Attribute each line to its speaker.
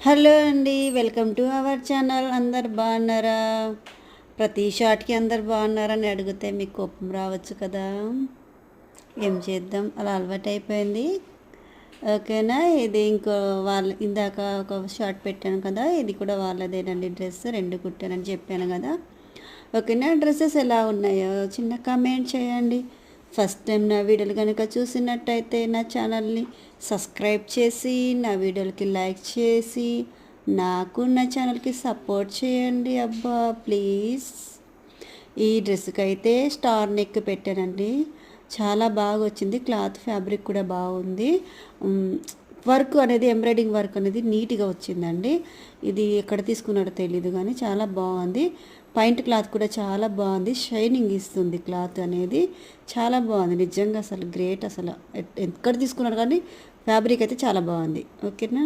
Speaker 1: Hello అండి, welcome to our channel. అందరు బాగున్నారా? ప్రతి షాట్కి అందరు బాగున్నారని అడిగితే మీకు కోపం రావచ్చు కదా. ఏం చేద్దాం, అలా అలవాటు అయిపోయింది. ఓకేనా. ఇది ఇంకో ఇందాక ఒక షార్ట్ పెట్టాను కదా, ఇది కూడా వాళ్ళదేనండి. డ్రెస్ రెండు కుట్టానని చెప్పాను కదా. ఓకేనా. డ్రెస్సెస్ ఎలా ఉన్నాయో చిన్న కామెంట్ చేయండి. ఫస్ట్ టైం నా వీడియోలు కనుక చూసినట్టయితే నా ఛానల్ని సబ్స్క్రైబ్ చేసి నా వీడియోలకి లైక్ చేసి నాకు నా ఛానల్కి సపోర్ట్ చేయండి. అబ్బా ప్లీజ్. ఈ డ్రెస్కి అయితే స్టార్ నెక్ పెట్టానండి. చాలా బాగా వచ్చింది. క్లాత్ ఫ్యాబ్రిక్ కూడా బాగుంది. వర్క్ అనేది ఎంబ్రాయిడింగ్ వర్క్ అనేది నీట్గా వచ్చిందండి. ఇది ఎక్కడ తీసుకున్నాడో తెలీదు కానీ చాలా బాగుంది. పాయింట్ క్లాత్ కూడా చాలా బాగుంది. షైనింగ్ ఇస్తుంది క్లాత్ అనేది. చాలా బాగుంది నిజంగా, అసలు గ్రేట్. అసలు ఎక్కడ తీసుకున్నాడు కానీ ఫ్యాబ్రిక్ అయితే చాలా బాగుంది. ఓకేనా.